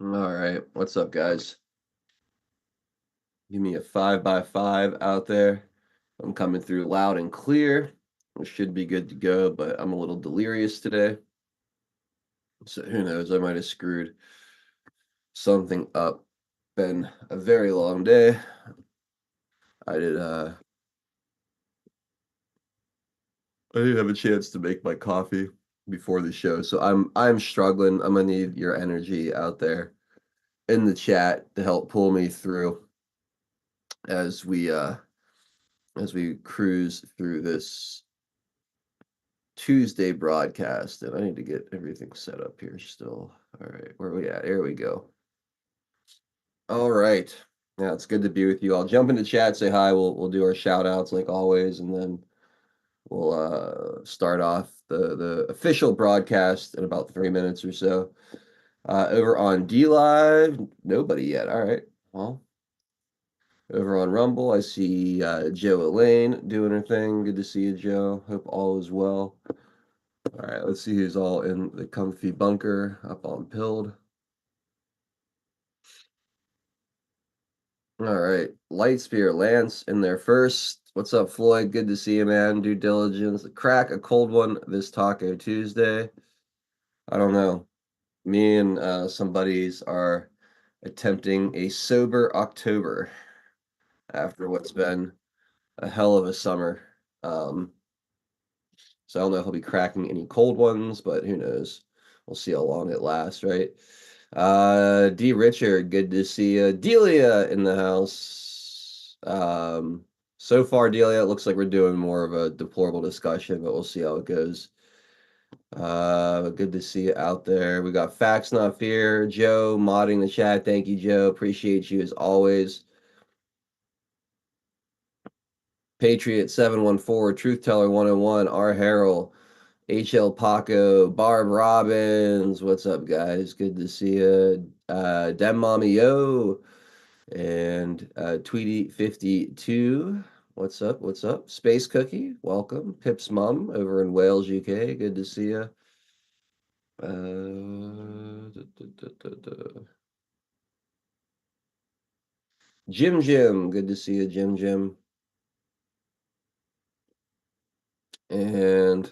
All right, what's up, guys? Give me a 5x5 out there. I'm coming through loud and clear. We should be good to go, but I'm a little delirious today. So who knows? I might have screwed something up. Been a very long day. I did I didn't have a chance to make my coffee before the show, so I'm struggling. I'm gonna need your energy out there in the chat to help pull me through as we cruise through this Tuesday broadcast. And I need to get everything set up here still. All right, where are we at? Here we go. All right. Yeah, it's good to be with you. I'll jump into chat, say hi. We'll do our shout outs like always, and then we'll start off the official broadcast in about 3 minutes or so. Over on D Live, nobody yet. All right. Well, over on Rumble, I see Joe Elaine doing her thing. Good to see you, Joe. Hope all is well. All right, let's see who's all in the comfy bunker up on Pilled. All right, Lightspear, Lance in there first. What's up, Floyd? Good to see you, man. Due diligence. Crack a cold one this Taco Tuesday. I don't know. Me and some buddies are attempting a sober October after what's been a hell of a summer. So I don't know if I'll be cracking any cold ones, but who knows? We'll see how long it lasts, right? D Richard, good to see you. Delia in the house. So far, Delia, it looks like we're doing more of a deplorable discussion, but we'll see how it goes. Good to see you out there. We got Facts Not Fear. Joe modding the chat. Thank you, Joe. Appreciate you as always. Patriot 714, Truth Teller 101, R. Harrell, HL Paco, Barb Robbins. What's up, guys? Good to see you. Dem Mommy Yo and Tweety52. What's up? What's up? Space Cookie, welcome. Pip's mom over in Wales, UK. Good to see you. Jim, good to see you, Jim. And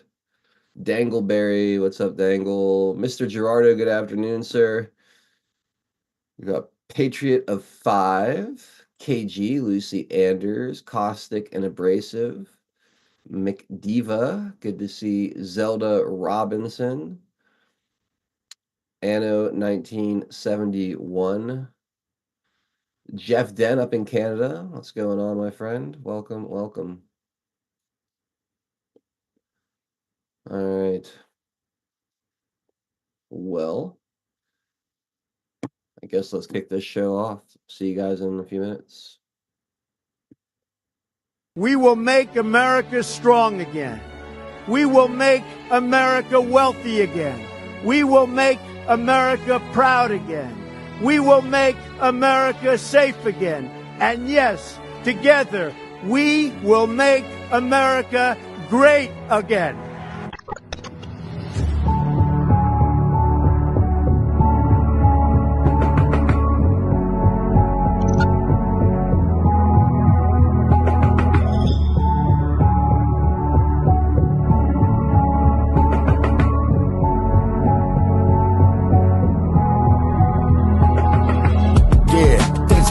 Dangleberry, what's up, Dangle? Mr. Gerardo, good afternoon, sir. We got Patriot of 5, KG, Lucy Anders, Caustic and Abrasive, McDiva, good to see Zelda Robinson, Anno 1971, Jeff Den up in Canada. What's going on, my friend? Welcome. All right. Well, I guess let's kick this show off. See you guys in a few minutes. We will make America strong again. We will make America wealthy again. We will make America proud again. We will make America safe again. And yes, together, we will make America great again.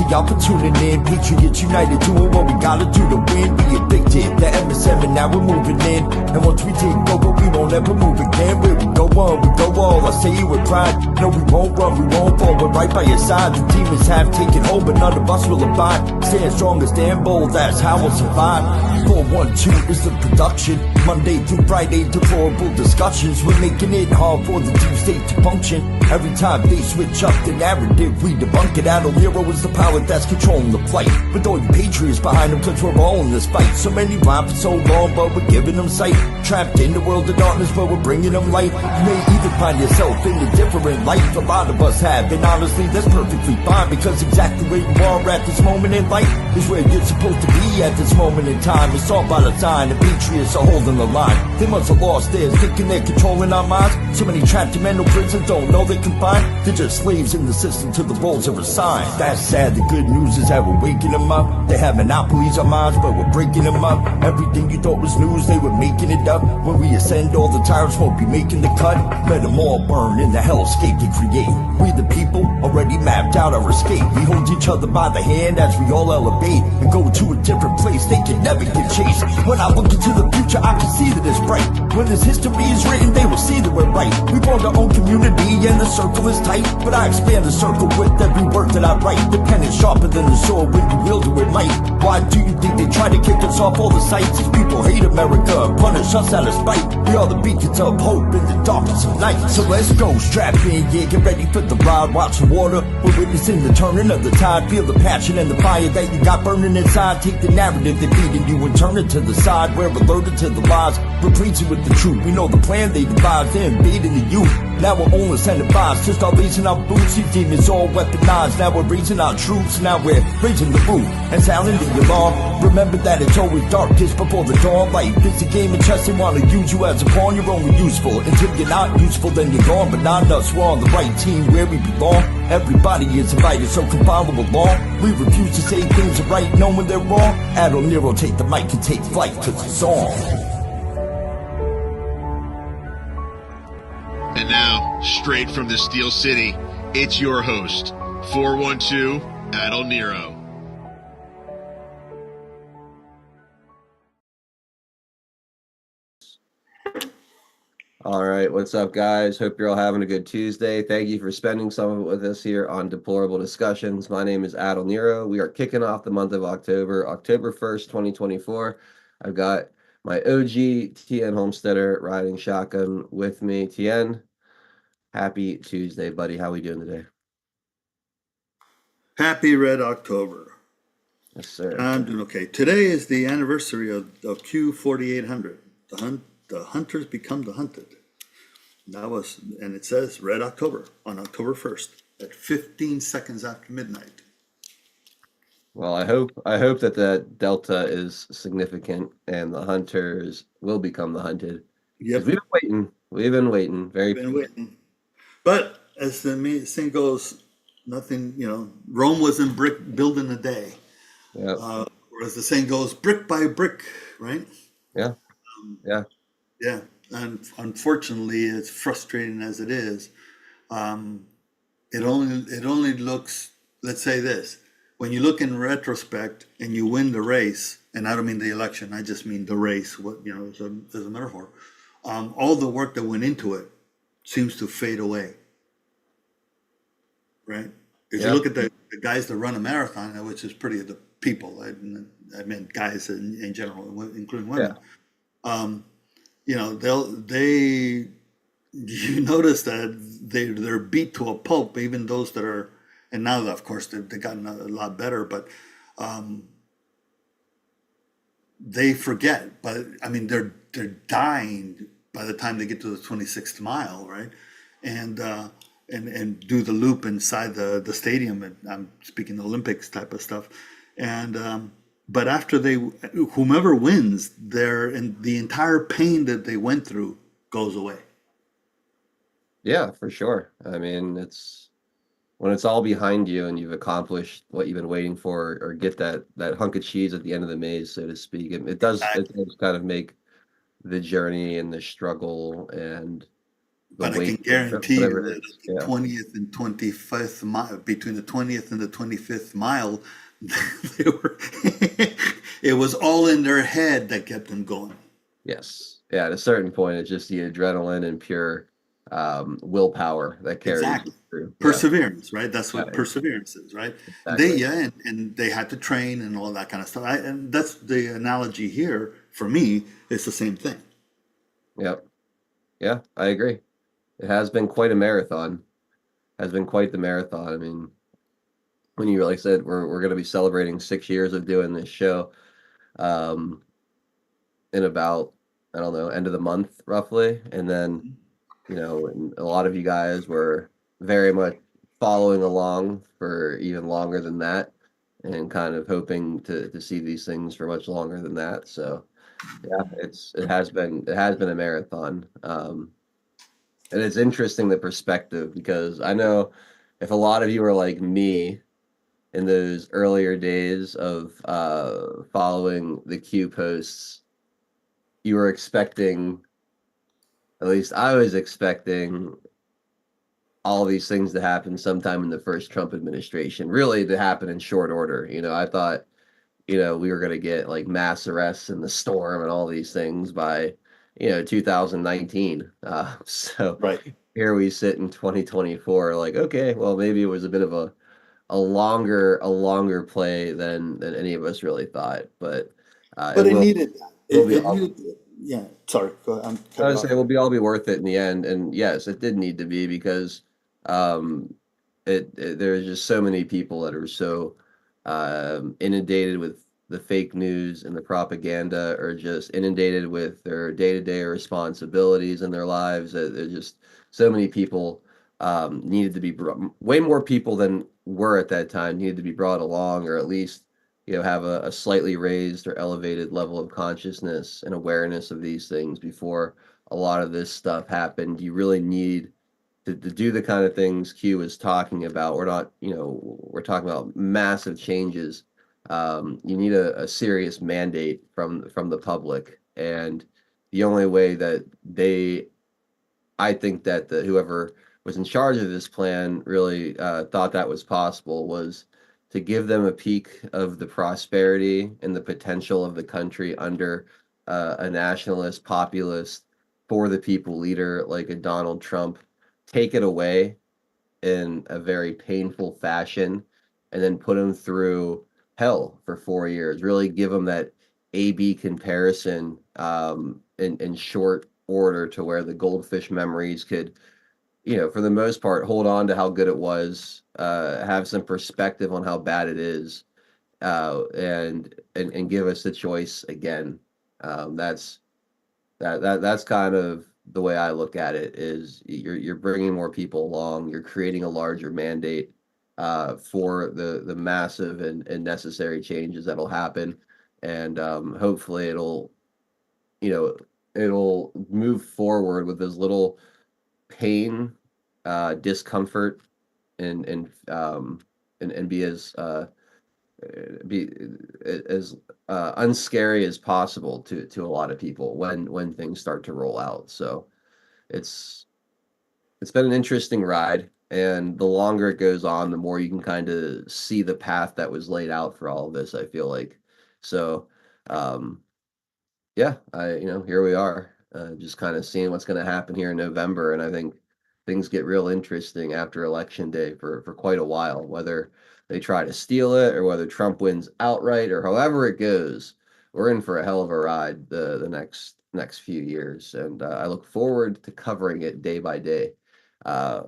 Y'all for tuning in, Patriots United, doing what we gotta do to win. We evicted the MS7, now we're moving in. And once we take over, we won't ever move again. Where we go on, we go all, I say it with pride. No, we won't run, we won't fall, we're right by your side. The demons have taken hold, but none of us will abide. Stand strong and stand bold, that's how we'll survive. 412 is the production, Monday through Friday, deplorable discussions. We're making it hard for the deep state to function. Every time they switch up the narrative, we debunk it. Adult hero is the power that's controlling the fight. With all you patriots behind them, cause we're all in this fight. So many rhyme for so long, but we're giving them sight. Trapped in the world of darkness, but we're bringing them light. You may either find find yourself in a different life. A lot of us have, and honestly, that's perfectly fine, because exactly where you are at this moment in life is where you're supposed to be at this moment in time. It's all by design. The patriots are holding the line. They must have lost theirs, thinking they're controlling our minds. So many trapped in mental prisons don't know they're confined. They're just slaves in the system to the roles they're assigned. That's sad. The good news is that we're waking them up. They have monopolies on minds, but we're breaking them up. Everything you thought was news, they were making it up. When we ascend, all the tyrants won't be making the cut. Let them all burn in the hellscape they create. We the people already mapped out our escape. We hold each other by the hand as we all elevate and go to a different place. They can never get chased. When I look into the future, I can see that it's bright. When this history is written, they will see that we're right. We formed our own community and the circle is tight, but I expand the circle with every word that I write. The pen is sharper than the sword when you wield it with might. Why do you think they try to kick us off all the sights? These people hate America and punish us out of spite. We are the beacons of hope in the darkness of night. So let's go, strap in, yeah, get ready for the ride. Watch the water, we're witnessing the turning of the tide. Feel the passion and the fire that you got burning inside. Take the narrative they're feeding you and turn it to the side. We're alerted to the lies, we're preaching with the truth. We know the plan they devised, they're invading the youth. Now we're only incentivized to start raising our boots. These demons all weaponized. Now we're raising our troops. Now we're raising the roof and sounding the alarm. Remember that it's always darkest before the dawn. Life is a game of chess. They want to use you as a pawn. You're only useful until you're not useful, then you're gone. But not us, we're on the right team where we belong. Everybody is invited, so come follow along. We refuse to say things are right knowing they're wrong. Adol Nero, take the mic and take flight to the song. And now, straight from the Steel City, it's your host, 412 Adol Nero. All right, what's up, guys? Hope you're all having a good Tuesday. Thank you for spending some of it with us here on Deplorable Discussions. My name is Adol Nero. We are kicking off the month of October, October 1st, 2024. I've got my OG TN Homesteader riding shotgun with me. TN, happy Tuesday, buddy. How we doing today? Happy Red October. Yes, sir. I'm doing okay. Today is the anniversary of Q4800. The hunters become the hunted. And it says Red October on October 1st at 15 seconds after midnight. Well, I hope that the delta is significant and the hunters will become the hunted. Yep. We've been waiting. We've been waiting. Been waiting. But as the saying goes, nothing, Rome wasn't built in a day. Yeah. Or as the saying goes, brick by brick, right? Yeah. Yeah. Yeah. And unfortunately, as frustrating as it is, it only looks, let's say this, when you look in retrospect and you win the race, and I don't mean the election, I just mean the race, as a metaphor, all the work that went into it seems to fade away, right? If you look at the guys that run a marathon, which is pretty the people, I meant guys in general, including women, you notice that they're beat to a pulp, even those that are, and now of course they've gotten a lot better, but they forget. But I mean, they're dying by the time they get to the 26th mile, right? And do the loop inside the stadium. And I'm speaking Olympics type of stuff. And but after whomever wins, and the entire pain that they went through goes away. Yeah, for sure. I mean, it's when it's all behind you and you've accomplished what you've been waiting for, or get that hunk of cheese at the end of the maze, so to speak. It does kind of make the journey and the struggle and But I can guarantee you that the 20th and 25th mile, between the 20th and the 25th mile, it was all in their head that kept them going. Yes. Yeah, at a certain point, it's just the adrenaline and pure willpower that carries you through. Perseverance, right? That's what perseverance is, right? Exactly. And they had to train and all that kind of stuff. And that's the analogy here for me. It's the same thing. Yep. Yeah, I agree. It has been quite a marathon. Has been quite the marathon. I mean, when you like said we're going to be celebrating 6 years of doing this show, in about, I don't know, end of the month roughly, and then and a lot of you guys were very much following along for even longer than that, and kind of hoping to see these things for much longer than that. So yeah, it has been a marathon. And it's interesting the perspective, because I know if a lot of you are like me in those earlier days of following the Q posts, you were expecting, at least I was expecting, all these things to happen sometime in the first Trump administration, really to happen in short order. I thought, we were going to get like mass arrests in the storm and all these things by, 2019. So Right. here we sit in 2024, like, okay, well, maybe it was a bit of a longer play than any of us really thought, but it But it will needed that. will It, be it all needed, yeah, sorry, go ahead, I'm I cut you would say off. it will be worth it in the end. And yes, it did need to be, because um, there's just so many people that are so inundated with the fake news and the propaganda, or just inundated with their day-to-day responsibilities in their lives. There's just so many people needed to be way more people than were at that time needed to be brought along, or at least have a slightly raised or elevated level of consciousness and awareness of these things before a lot of this stuff happened. You really need to do the kind of things Q is talking about. We're not, we're talking about massive changes. You need a serious mandate from the public, and the only way that I think that whoever was in charge of this plan really thought that was possible, was to give them a peek of the prosperity and the potential of the country under a nationalist, populist, for the people leader like a Donald Trump, take it away in a very painful fashion, and then put him through hell for 4 years. Really give him that A/B comparison in short order, to where the goldfish memories could, for the most part, hold on to how good it was, have some perspective on how bad it is, and give us the choice again. That's kind of the way I look at it. Is you're bringing more people along, you're creating a larger mandate for the massive and necessary changes that'll happen, and hopefully you know it'll move forward with as little pain, discomfort, and be as unscary as possible to a lot of people when things start to roll out. So it's it's been an interesting ride, and the longer it goes on, the more you can kind of see the path that was laid out for all of this, I feel like. So um yeah, here we are, just kind of seeing what's going to happen here in November, and I think things get real interesting after Election Day for quite a while, whether they try to steal it or whether Trump wins outright, or however it goes. We're in for a hell of a ride the next few years, and I look forward to covering it day by day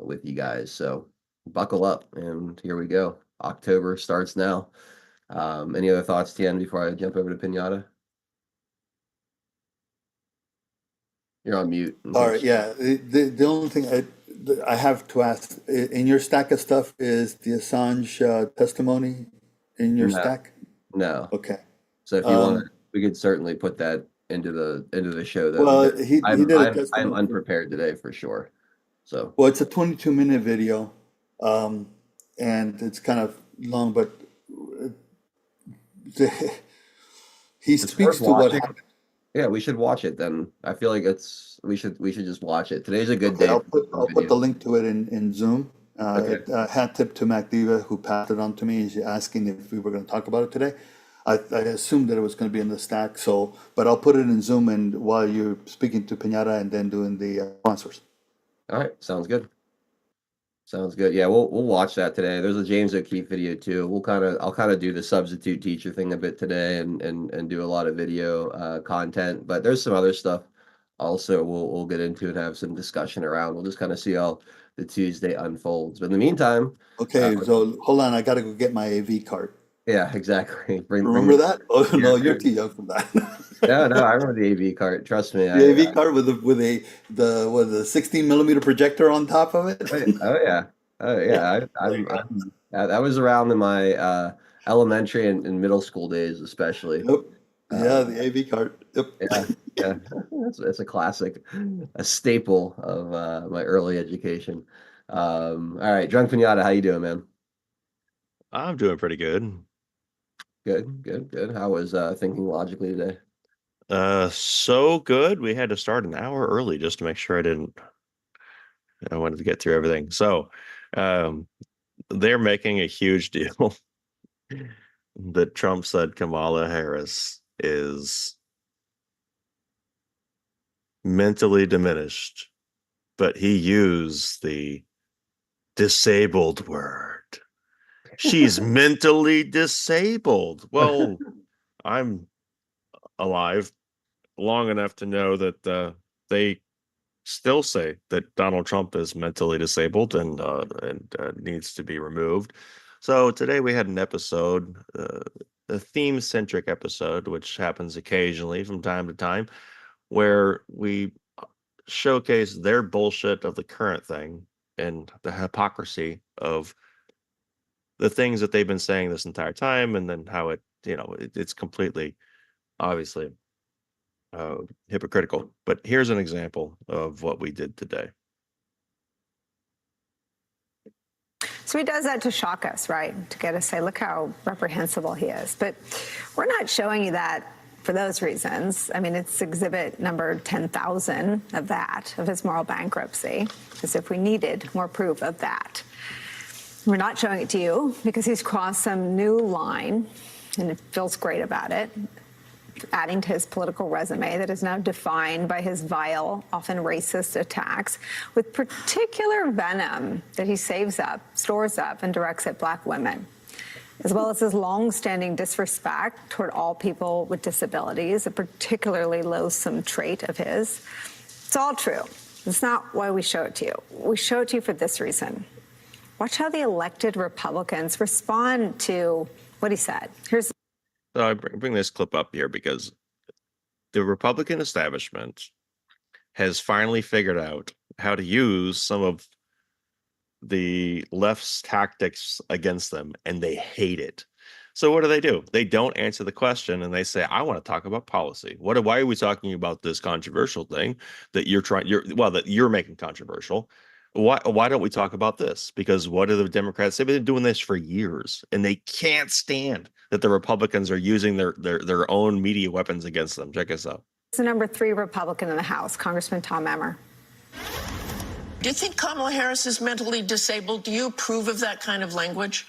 with you guys. So buckle up, and here we go. October starts now. Any other thoughts, Tien, before I jump over to Pinata? You're on mute in All right, case. yeah, the only thing I have to ask, in your stack of stuff, is the Assange testimony in your No, stack? no. Okay. So if you want, Um, we could certainly put that into the show, though, well, because he I'm did a I'm I'm testimony. unprepared today for sure. So Well, it's a 22-minute video, um, and it's kind of long, but he it's worth speaks to what watching. happened. Yeah, we should watch it then. I feel like we should just watch it. Today's a good Okay, day I'll for put the I'll put the video. link to it in Zoom. Okay. Hat tip to MacDiva who passed it on to me. She's asking if we were going to talk about it today. I assumed that it was going to be in the stack, so but I'll put it in Zoom and while you're speaking to Pinata and then doing the sponsors. All right. Sounds good. Sounds good. Yeah, we'll watch that today. There's a James O'Keefe video too. I'll kind of do the substitute teacher thing a bit today, and do a lot of video content. But there's some other stuff also we'll get into and have some discussion around. We'll just kind of see how the Tuesday unfolds. But in the meantime, uh, Okay, so hold on, I got to go get my AV card. yeah, exactly. Bring Remember the that? Oh yeah, no, you're too young for that. No, I remember the AV cart. Trust me. The AV cart with the 16 millimeter projector on top of it. Oh yeah. Oh yeah. That was around in my elementary and middle school days, especially. Yep. Yeah, Uh, the AV cart. Yep. yeah, yeah. It's a classic, a staple of my early education. All right, Drunk Pinata, how you doing, man? I'm doing pretty good. Good. How was thinking logically today? So good. We had to start an hour early just to make sure I wanted to get through everything. So, um, they're making a huge deal that Trump said Kamala Harris is mentally diminished, but he used the disabled word. She's mentally disabled. Well, I'm alive long enough to know that they still say that Donald Trump is mentally disabled and needs to be removed. So today we had an episode, a theme-centric episode, which happens occasionally from time to time, where we showcase their bullshit of the current thing and the hypocrisy of the things that they've been saying this entire time, and then how it's completely, obviously, hypocritical. But here's an example of what we did today. So he does that to shock us, right? To get us to say, look how reprehensible he is. But we're not showing you that for those reasons. I mean, it's exhibit number 10,000 of that, of his moral bankruptcy, as if we needed more proof of that. We're not showing it to you because he's crossed some new line, and it feels great about it, adding to his political resume that is now defined by his vile, often racist attacks, with particular venom that he stores up, and directs at Black women, as well as his long-standing disrespect toward all people with disabilities, a particularly loathsome trait of his. It's all true. It's not why we show it to you. We show it to you for this reason. Watch how the elected Republicans respond to what he said. So I bring this clip up here because the Republican establishment has finally figured out how to use some of the left's tactics against them, and they hate it. So what do? They don't answer the question, and they say, "I want to talk about policy. Why are we talking about this controversial thing that you're making controversial? Why don't we talk about this? Because what do the Democrats say? They've been doing this for years, and they can't stand that the Republicans are using their own media weapons against them." Check this out. the number 3 Republican in the House, Congressman Tom Emmer. Do you think Kamala Harris is mentally disabled? Do you approve of that kind of language?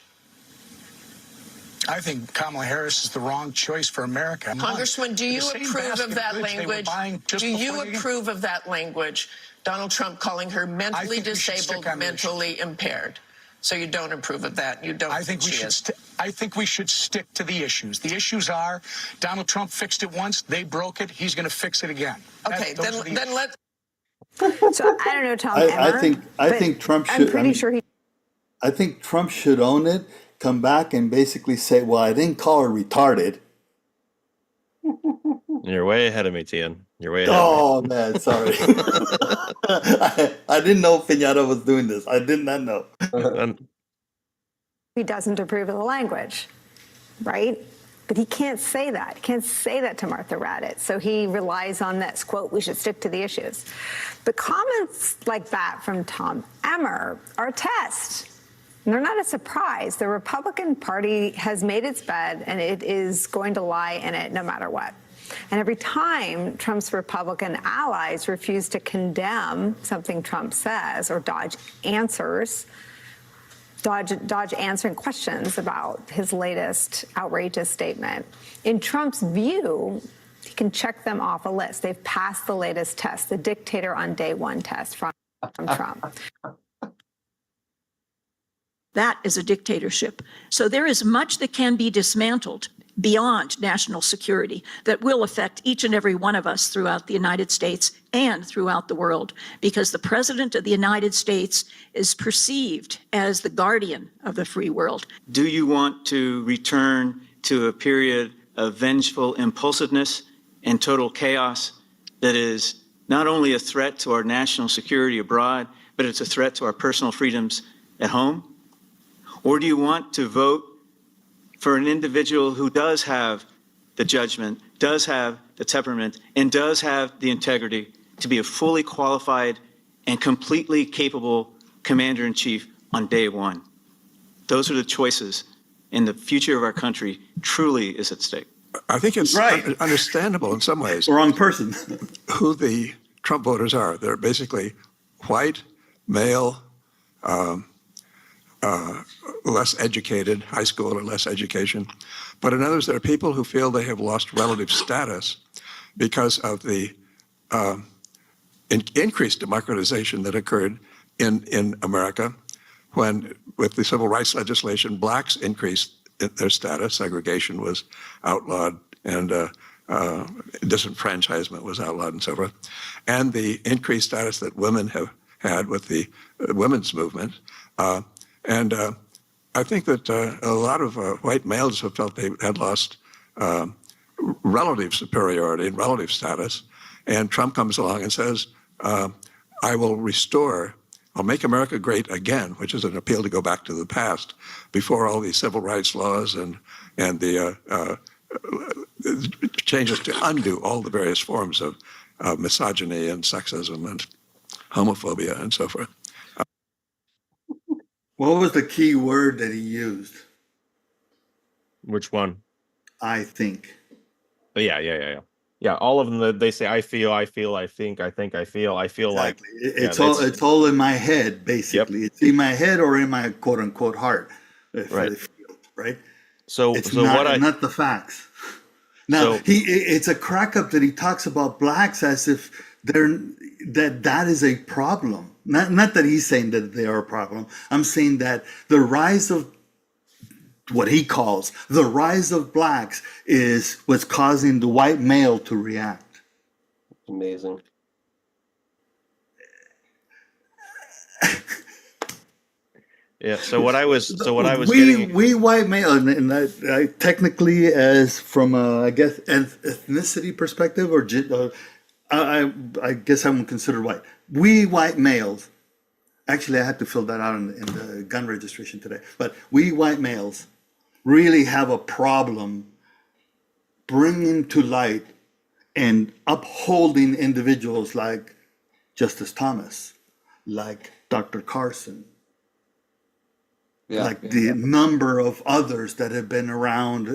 I think Kamala Harris is the wrong choice for America. Congressman, do you approve of that language? Do you approve of that language? Donald Trump calling her mentally disabled, mentally impaired. So you don't approve of that. You don't. I think we should stick to the issues. The issues are Donald Trump fixed it once. They broke it. He's going to fix it again. Okay, then let's. So I don't know, Tom Emmer. I think Trump should. I'm pretty sure he. I think Trump should own it. Come back and basically say, "Well, I didn't call her retarded." You're way ahead of me, Tian. You're way ahead of Oh man, sorry. I didn't know Pinata was doing this. I did not know. me. He doesn't approve of the language, right? But he can't say that. He can't say that to Martha Raddatz. So he relies on this, quote, "we should stick to the issues." But comments like that from Tom Emmer are a test. And they're not a surprise. The Republican Party has made its bed, and it is going to lie in it no matter what. And every time Trump's Republican allies refuse to condemn something Trump says or dodge answering questions about his latest outrageous statement, in Trump's view, he can check them off a list. They've passed the latest test, the dictator on day one test from Trump. That is a dictatorship. So there is much that can be dismantled beyond national security that will affect each and every one of us throughout the United States and throughout the world, because the President of the United States is perceived as the guardian of the free world. Do you want to return to a period of vengeful impulsiveness and total chaos that is not only a threat to our national security abroad, but it's a threat to our personal freedoms at home? Or do you want to vote for an individual who does have the judgment, does have the temperament, and does have the integrity to be a fully qualified and completely capable commander-in-chief on day one? Those are the choices, and the future of our country truly is at stake. I think it's Right. understandable in some ways Wrong person. who the Trump voters are. They're basically white, male, less educated, high school or less education. But in others, there are people who feel they have lost relative status because of the increased democratization that occurred in America when, with the civil rights legislation, blacks increased their status. Segregation was outlawed, and disenfranchisement was outlawed, and so forth. And the increased status that women have had with the women's movement. I think that a lot of white males have felt they had lost relative superiority and relative status. And Trump comes along and says, I will restore, I'll make America great again, which is an appeal to go back to the past before all these civil rights laws and the changes to undo all the various forms of misogyny and sexism and homophobia and so forth. What was the key word that he used? Which one? I think. Yeah, all of them, they say, I feel, I think, I think, I feel Exactly. like. It's all in my head, basically. Yep. It's in my head or in my quote unquote heart. Right. Right. So, it's so not the facts. Now it's a crack up that he talks about blacks as if that is a problem. Not that he's saying that they are a problem. I'm saying that the rise of what he calls the rise of blacks is what's causing the white male to react. Amazing. Yeah. So what I was getting, we white male, and I technically, as from I guess ethnicity perspective, or I guess I'm considered white. We white males. Actually, I had to fill that out in the gun registration today. But we white males really have a problem bringing to light and upholding individuals like Justice Thomas, like Dr. Carson, the number of others that have been around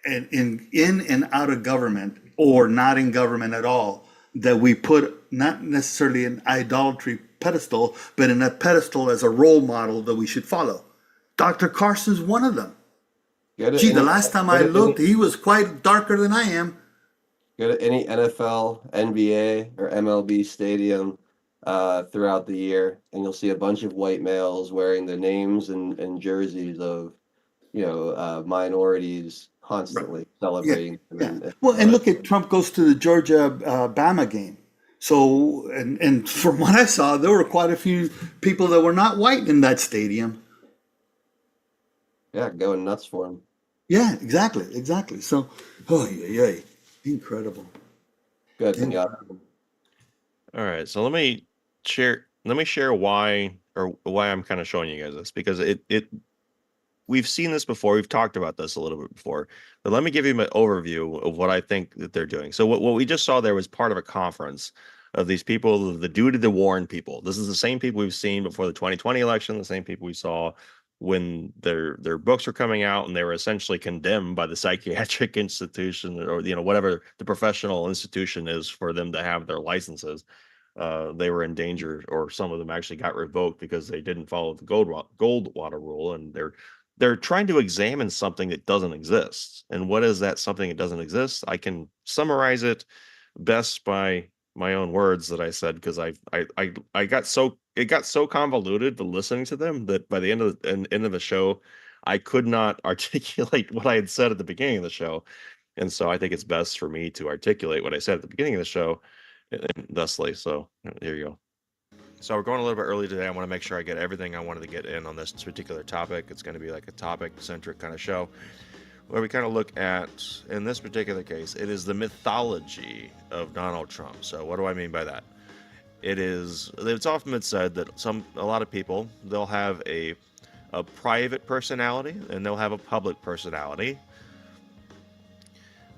in and out of government or not in government at all, that we put not necessarily an idolatry pedestal, but in a pedestal as a role model that we should follow. Dr. Carson's one of them. The last time I looked, he was quite darker than I am. Go to any NFL, NBA, or MLB stadium throughout the year, and you'll see a bunch of white males wearing the names and jerseys of, minorities constantly celebrating. Yeah. And look at Trump goes to the Georgia-Bama game. So, and from what I saw, there were quite a few people that were not white in that stadium. Yeah, going nuts for him. Yeah, exactly. So, incredible. Good. Yeah. All right, so let me share why I'm kind of showing you guys this, because we've seen this before. We've talked about this a little bit before, but let me give you an overview of what I think that they're doing. So what we just saw there was part of a conference of these people, the duty to warn people. This is the same people we've seen before the 2020 election, the same people we saw when their books were coming out and they were essentially condemned by the psychiatric institution or whatever the professional institution is for them to have their licenses. They were in danger, or some of them actually got revoked because they didn't follow the Goldwater rule, and they're trying to examine something that doesn't exist. And what is that something that doesn't exist? I can summarize it best by my own words that I said, because I got so convoluted to listening to them that by the end of the show, I could not articulate what I had said at the beginning of the show. And so I think it's best for me to articulate what I said at the beginning of the show, and thusly. So there you go. So we're going a little bit early today. I want to make sure I get everything I wanted to get in on this particular topic. It's going to be like a topic-centric kind of show. where we kind of look at, in this particular case, it is the mythology of Donald Trump. So what do I mean by that? It's often been said that a lot of people, they'll have a private personality and they'll have a public personality.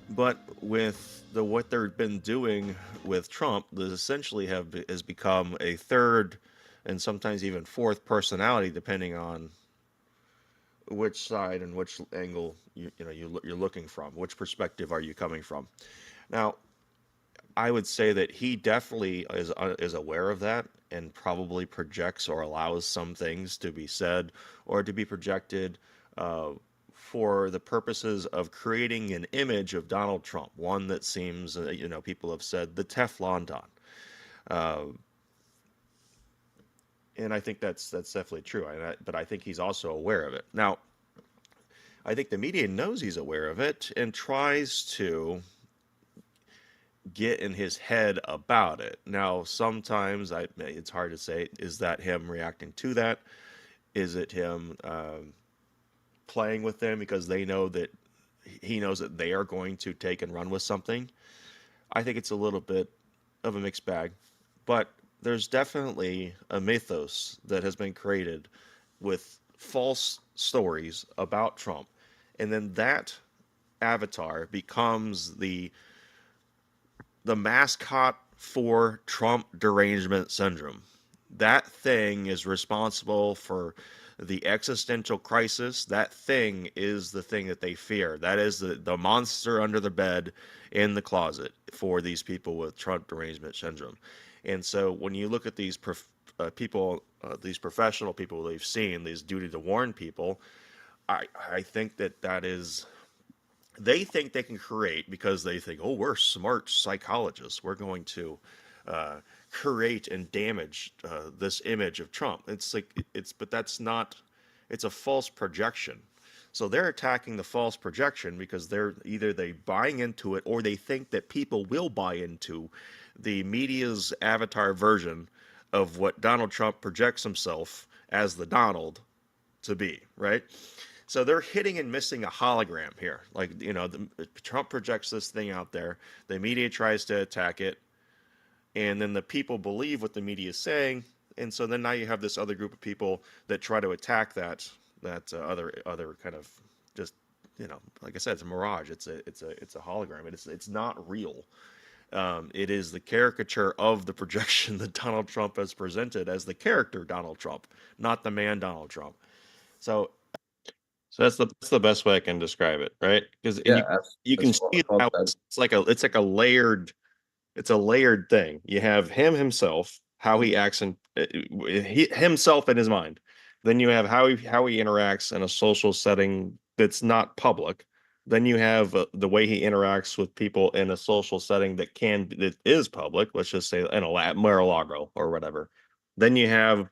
But with what they've been doing with Trump, this essentially has become a third and sometimes even fourth personality, depending on which side and which angle you're looking from, which perspective are you coming from. Now, I would say that he definitely is aware of that and probably projects or allows some things to be said or to be projected for the purposes of creating an image of Donald Trump, one that seems, people have said the Teflon Don. And I think that's definitely true. But I think he's also aware of it. Now, I think the media knows he's aware of it and tries to get in his head about it. Now, sometimes it's hard to say. Is that him reacting to that? Is it him playing with them because they know that he knows that they are going to take and run with something? I think it's a little bit of a mixed bag, but there's definitely a mythos that has been created with false stories about Trump, and then that avatar becomes the mascot for Trump derangement syndrome. That thing is responsible for the existential crisis. That thing is the thing that they fear. That is the monster under the bed in the closet for these people with Trump derangement syndrome. And so when you look at these people, these professional people they've seen, these duty to warn people, I think that is, they think they can create, because they think, oh, we're smart psychologists, we're going to create and damage this image of Trump. But that's not, it's a false projection. So they're attacking the false projection because they buying into it, or they think that people will buy into the media's avatar version of what Donald Trump projects himself as the Donald to be, right? So they're hitting and missing a hologram here. Like, Trump projects this thing out there, the media tries to attack it, and then the people believe what the media is saying, and so then now you have this other group of people that try to attack that other kind of, just, like I said, it's a mirage. It's a hologram. It's not real. It is the caricature of the projection that Donald Trump has presented as the character Donald Trump, not the man Donald Trump. So that's the best way I can describe it, right? Because you can see how it's like a layered. It's a layered thing. You have him himself, how he acts in himself in his mind. Then you have how he interacts in a social setting that's not public. Then you have the way he interacts with people in a social setting that is public. Let's just say in a Mar-a-Lago or whatever. Then you have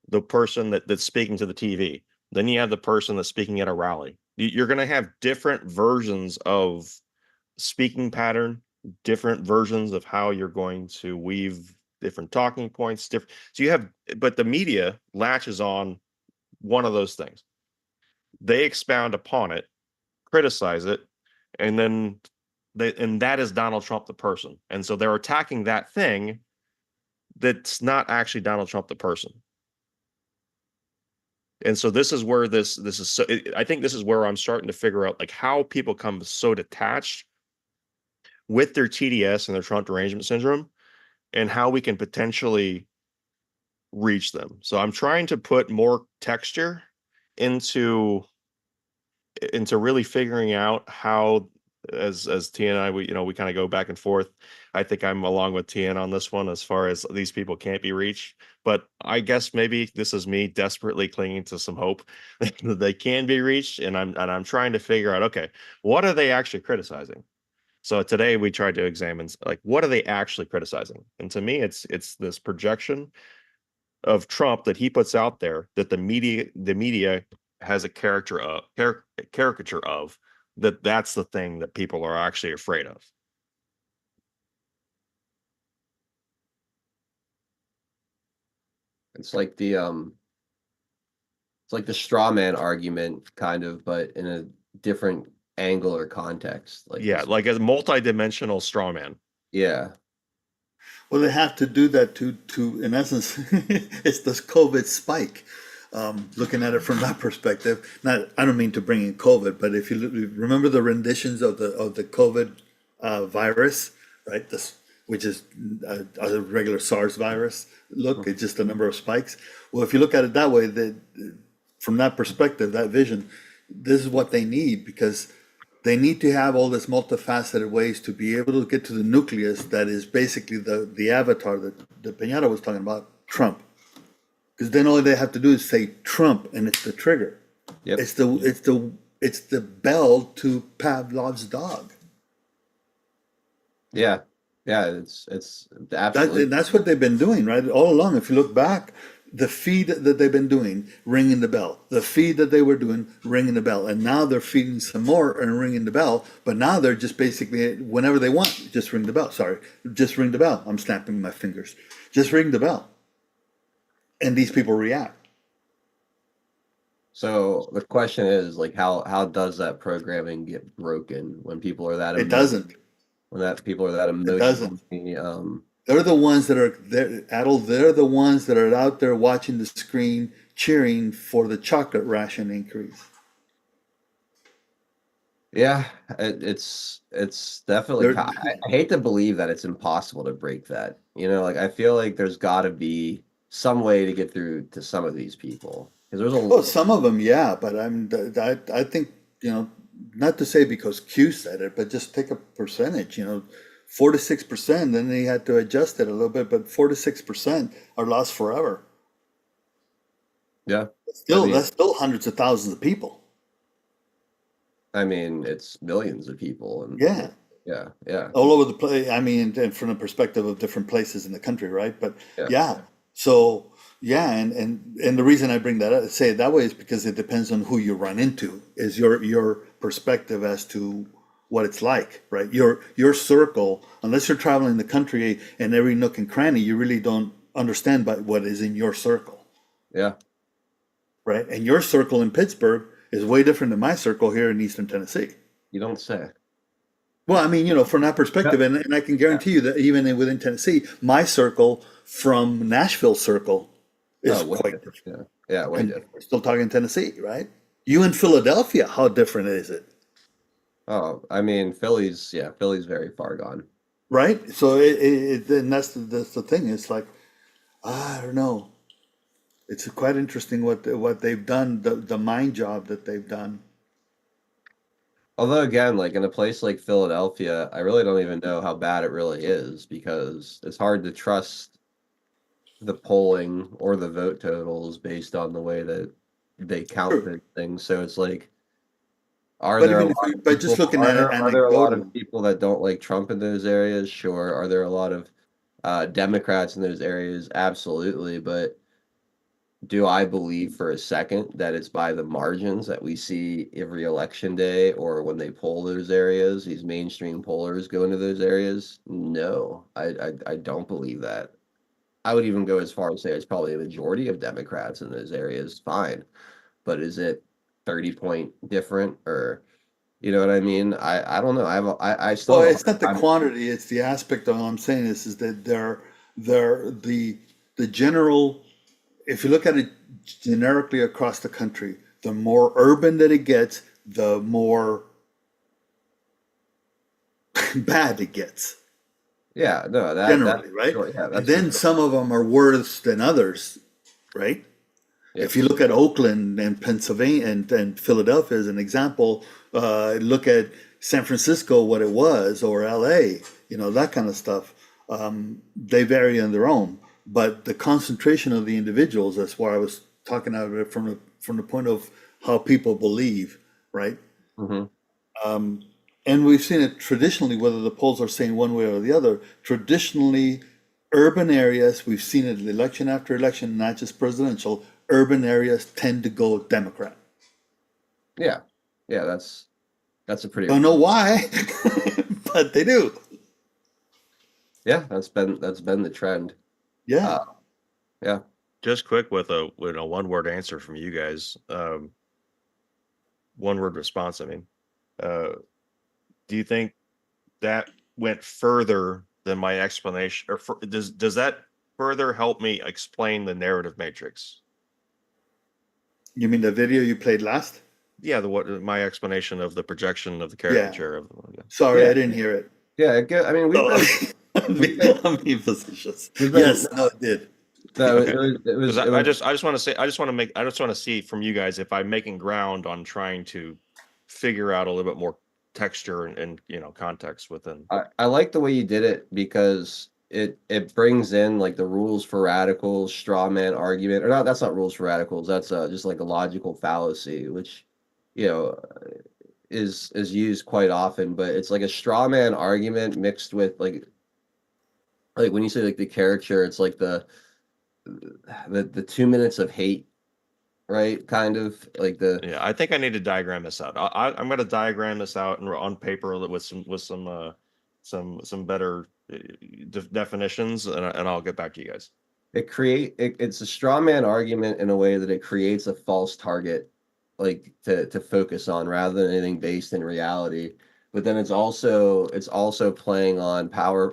the person that's speaking to the TV. Then you have the person that's speaking at a rally. You're going to have different versions of speaking pattern, different versions of how you're going to weave different talking points. But the media latches on one of those things. They expound upon it, criticize it, and then that is Donald Trump the person. And so they're attacking that thing that's not actually Donald Trump the person. And so this is where this is so, I think this is where I'm starting to figure out, like, how people come so detached with their TDS and their Trump derangement syndrome, and how we can potentially reach them. So I'm trying to put more texture into really figuring out how, as Tia and I, we kind of go back and forth. I think I'm along with Tia on this one as far as these people can't be reached. But I guess maybe this is me desperately clinging to some hope that they can be reached, and I'm trying to figure out, okay, what are they actually criticizing? So today we tried to examine, like, what are they actually criticizing? And to me, it's this projection of Trump that he puts out there that the media has a caricature of, that's the thing that people are actually afraid of. It's like the straw man argument, kind of, but in a different angle or context. Like Yeah, like a multi-dimensional straw man. Yeah. Well, they have to do that to in essence, it's this COVID spike. Looking at it from that perspective, I don't mean to bring in COVID, but if you remember the renditions of the COVID virus, right? This, which is a regular SARS virus. Look, it's just a number of spikes. Well, if you look at it that way, from that perspective, that vision, this is what they need, because they need to have all this multifaceted ways to be able to get to the nucleus that is basically the avatar that Peñata was talking about, Trump. Because then all they have to do is say Trump, and it's the trigger. Yep. It's the bell to Pavlov's dog. Yeah. Yeah, it's absolutely. That's what they've been doing, right? All along. If you look back, the feed that they've been doing, ringing the bell. The feed that they were doing, ringing the bell. And now they're feeding some more and ringing the bell. But now they're just basically, whenever they want, just ring the bell. Sorry, just ring the bell. I'm snapping my fingers. Just ring the bell. And these people react. So the question is, like, how does that programming get broken when people are that It doesn't. When people are that emotionally, They're the ones that are there, Adel. They're the ones that are out there watching the screen, cheering for the chocolate ration increase. Yeah, it's definitely. I hate to believe that it's impossible to break that. Like, I feel like there's got to be some way to get through to some of these people, because there's some of them, yeah, but I think not to say because Q said it, but just take a percentage. 4 to 6%. Then they had to adjust it a little bit, but 4 to 6% are lost forever. Yeah, that's still hundreds of thousands of people. I mean, it's millions of people, and yeah, all over the place. I mean, and from the perspective of different places in the country, right? But so and the reason I bring that up, say it that way, is because it depends on who you run into. Is your perspective as to what it's like, right? Your circle, unless you're traveling the country and every nook and cranny, you really don't understand what is in your circle. Yeah. Right? And your circle in Pittsburgh is way different than my circle here in Eastern Tennessee. You don't say. Well, I mean, from that perspective, and I can guarantee you that even within Tennessee, my circle from Nashville circle is quite different. Yeah, way different. We're still talking Tennessee, right? You in Philadelphia, how different is it? Oh, I mean, Philly's very far gone. Right? So and that's the thing. It's like, I don't know. It's quite interesting what they've done, the mind job that they've done. Although, again, like in a place like Philadelphia, I really don't even know how bad it really is, because it's hard to trust the polling or the vote totals based on the way that they count things. So it's like, are there a lot of people that don't like Trump in those areas? Sure. Are there a lot of Democrats in those areas? Absolutely. But do I believe for a second that it's by the margins that we see every election day, or when they poll those areas, these mainstream pollers go into those areas? No, I don't believe that. I would even go as far as say it's probably a majority of Democrats in those areas. Fine. But is it 30-point different, or you know what I mean? I don't know. I still. Well, it's not the quantity; it's the aspect. All I'm saying is that they're the general. If you look at it generically across the country, the more urban that it gets, the more bad it gets. Yeah, no, generally, right? Sure, yeah, and then some of them are worse than others, right? Yep. If you look at Oakland and Pennsylvania and Philadelphia as an example, look at San Francisco, what it was, or LA, that kind of stuff. They vary on their own. But the concentration of the individuals, that's why I was talking about it from the point of how people believe, right? Mm-hmm. And we've seen it traditionally, whether the polls are saying one way or the other. Traditionally, urban areas, we've seen it election after election, not just presidential, urban areas tend to go Democrat. Yeah. Yeah, that's a pretty... Don't know why, but they do. Yeah, that's been the trend. Yeah. Yeah. Just quick with a one-word answer from you guys. One-word response, I mean. Do you think that went further than my explanation, or does that further help me explain the narrative matrix? You mean the video you played last? Yeah, what my explanation of the projection of the Yeah. caricature of. Sorry, Yeah. I didn't hear it. Yeah, I mean, I'm being facetious. we've been Yes, no, it did. no, Okay. it was I just want to say, I just want to see from you guys if I'm making ground on trying to figure out a little bit more texture and context within. I like the way you did it because it brings in like the rules for radicals, straw man argument, or not. That's not rules for radicals. That's just like a logical fallacy, which you know is used quite often. But it's like a straw man argument mixed with like when you say like the caricature, it's like the 2 minutes of hate, right? Kind of like the Yeah, I think I need to diagram this out. I'm going to diagram this out and on paper with some better definitions, and I'll get back to you guys. it's a straw man argument in a way that it creates a false target, like to focus on rather than anything based in reality. But then it's also playing on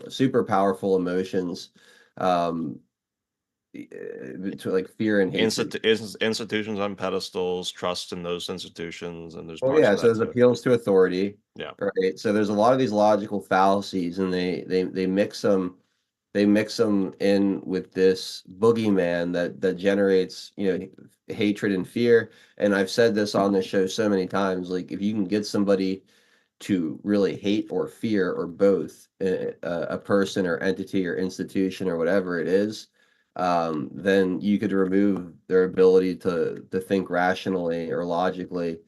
super powerful emotions, um, to like fear and hatred. Institutions on pedestals, trust in those institutions, and there's Well, parts yeah, of so that there's too. appeals to authority, Yeah. right? So there's a lot of these logical fallacies, and they mix them in with this boogeyman that generates hatred and fear. And I've said this on the show so many times, like if you can get somebody to really hate or fear or both a person or entity or institution or whatever it is, then you could remove their ability to think rationally or logically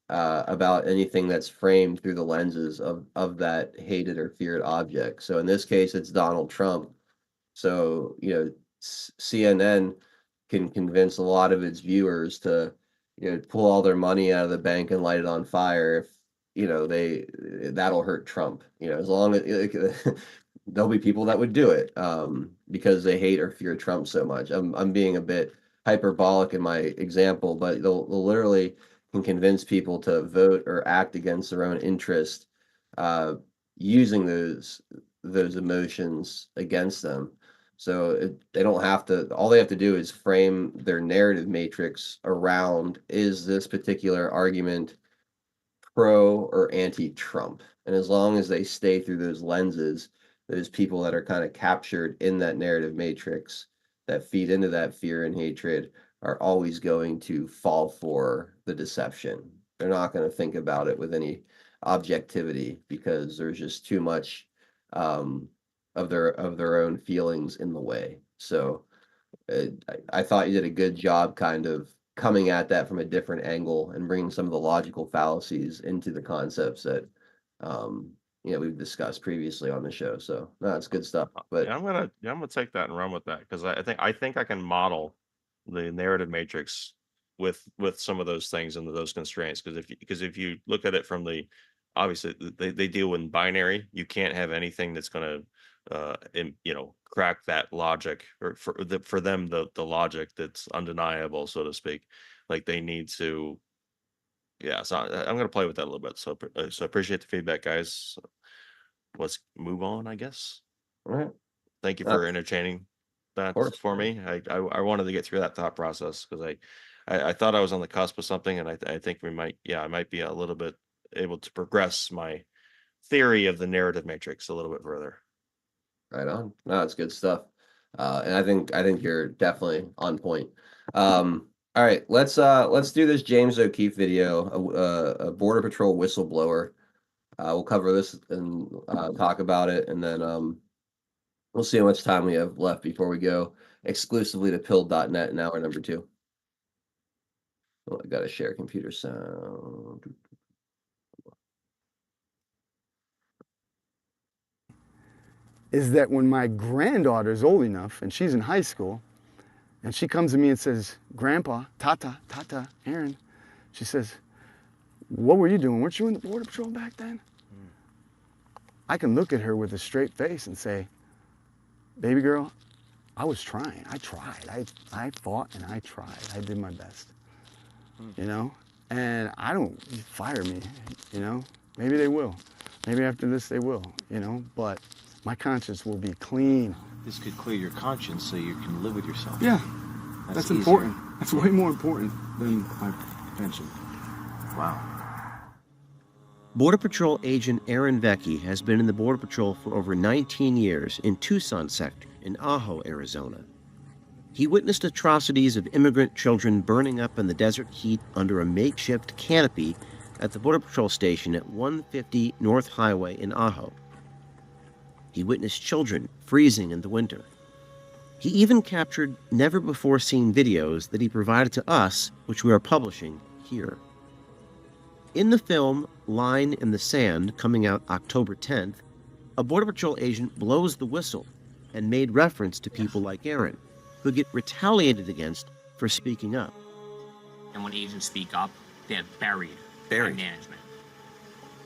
about anything that's framed through the lenses of that hated or feared object. So in this case, it's Donald Trump. So CNN can convince a lot of its viewers to pull all their money out of the bank and light it on fire if that'll hurt Trump. As long as there'll be people that would do it because they hate or fear Trump so much. I'm being a bit hyperbolic in my example, but they'll literally can convince people to vote or act against their own interest uh, using those emotions against them. So they don't have to. All they have to do is frame their narrative matrix around, is this particular argument pro or anti-Trump? And as long as they stay through those lenses, those people that are kind of captured in that narrative matrix that feed into that fear and hatred are always going to fall for the deception. They're not going to think about it with any objectivity because there's just too much of their own feelings in the way. So I thought you did a good job kind of coming at that from a different angle and bringing some of the logical fallacies into the concepts that we've discussed previously on the show. So no, it's good stuff. But Yeah, I'm gonna take that and run with that because I think I can model the narrative matrix with some of those things and those constraints. Because if you look at it from obviously they deal in binary. You can't have anything that's gonna crack that logic, or for them the logic that's undeniable, so to speak. Like they need to. Yeah, so I'm gonna play with that a little bit. So I appreciate the feedback, guys. Let's move on, I guess. all right. Thank you Of for entertaining that course. for me. I wanted to get through that thought process because I thought I was on the cusp of something, and I think I might be a little bit able to progress my theory of the narrative matrix a little bit further. Right on. No, it's good stuff. And I think you're definitely on point. All right, let's do this James O'Keefe video, a Border Patrol whistleblower. We'll cover this and talk about it, and then we'll see how much time we have left before we go exclusively to pill.net in hour number 2. Oh, I gotta share computer sound. Is that when my granddaughter is old enough and she's in high school and she comes to me and says, Grandpa, Tata, Aaron, she says, what were you doing? Weren't you in the Border Patrol back then? I can look at her with a straight face and say, baby girl, I was trying. I tried. I fought and I tried. I did my best, and I don't fire me, Maybe they will. Maybe after this they will, you know, but my conscience will be clean. This could clear your conscience so you can live with yourself. Yeah, that's important. That's way more important than my pension. Wow. Border Patrol agent Aaron Vecchi has been in the Border Patrol for over 19 years in Tucson sector in Ajo, Arizona. He witnessed atrocities of immigrant children burning up in the desert heat under a makeshift canopy at the Border Patrol station at 150 North Highway in Ajo. He witnessed children freezing in the winter. He even captured never-before-seen videos that he provided to us, which we are publishing here. In the film Line in the Sand, coming out October 10th, a Border Patrol agent blows the whistle and made reference to people like Aaron, who get retaliated against for speaking up. And when agents speak up, they're buried by management.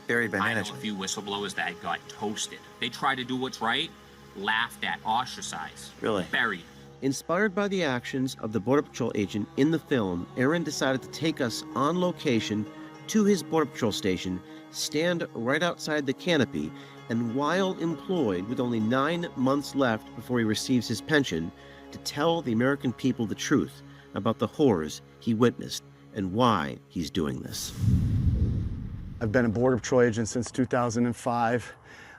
Buried by I management. know a few whistleblowers that got toasted. They try to do what's right, laughed at, ostracized. Really? Buried. Inspired by the actions of the Border Patrol agent in the film, Aaron decided to take us on location to his Border Patrol station, stand right outside the canopy, and while employed with only 9 months left before he receives his pension, to tell the American people the truth about the horrors he witnessed and why he's doing this. I've been a Border Patrol agent since 2005.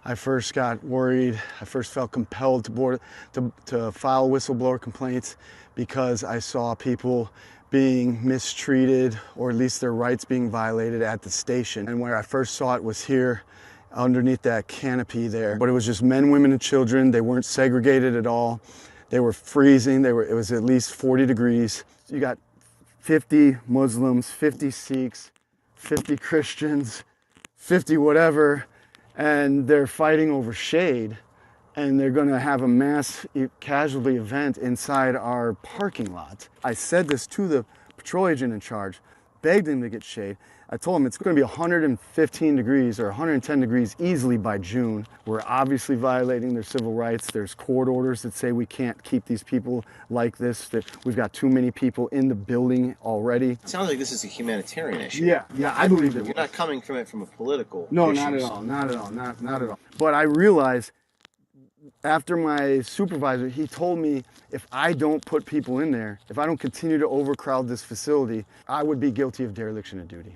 I first got worried, I first felt compelled to file whistleblower complaints because I saw people being mistreated, or at least their rights being violated at the station. And where I first saw it was here underneath that canopy there. But it was just men, women, and children. They weren't segregated at all. They were freezing. It was at least 40 degrees. You got 50 Muslims, 50 Sikhs, 50 Christians, 50 whatever, and they're fighting over shade, and they're gonna have a mass casualty event inside our parking lot. I said this to the patrol agent in charge, begged him to get shade. I told him it's gonna be 115 degrees or 110 degrees easily by June. We're obviously violating their civil rights. There's court orders that say we can't keep these people like this, that we've got too many people in the building already. It sounds like this is a humanitarian issue. Yeah, I believe it. You're not coming from it from a political No, issues. not at all, not at all. But I realized after my supervisor, he told me if I don't put people in there, if I don't continue to overcrowd this facility, I would be guilty of dereliction of duty.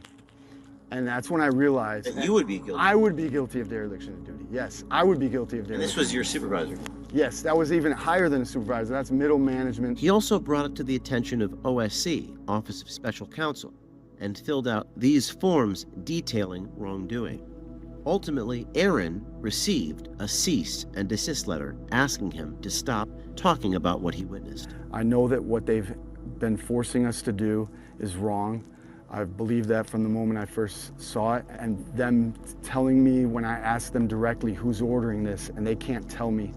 And that's when I realized that you would be guilty. I would be guilty of dereliction of duty. Yes, I would be guilty of dereliction. And this was your supervisor? Yes, that was even higher than a supervisor. That's middle management. He also brought it to the attention of OSC, Office of Special Counsel, and filled out these forms detailing wrongdoing. Ultimately, Aaron received a cease and desist letter asking him to stop talking about what he witnessed. I know that what they've been forcing us to do is wrong. I've believed that from the moment I first saw it, and them telling me when I asked them directly who's ordering this, and they can't tell me.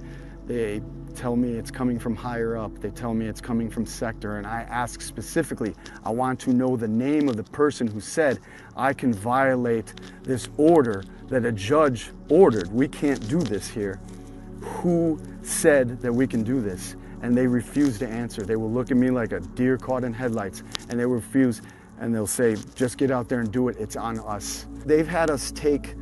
They tell me it's coming from higher up. They tell me it's coming from sector, and I ask specifically, I want to know the name of the person who said I can violate this order that a judge ordered. We can't do this here. Who said that we can do this? And they refuse to answer. They will look at me like a deer caught in headlights, and they refuse. And they'll say, just get out there and do it, it's on us. They've had us take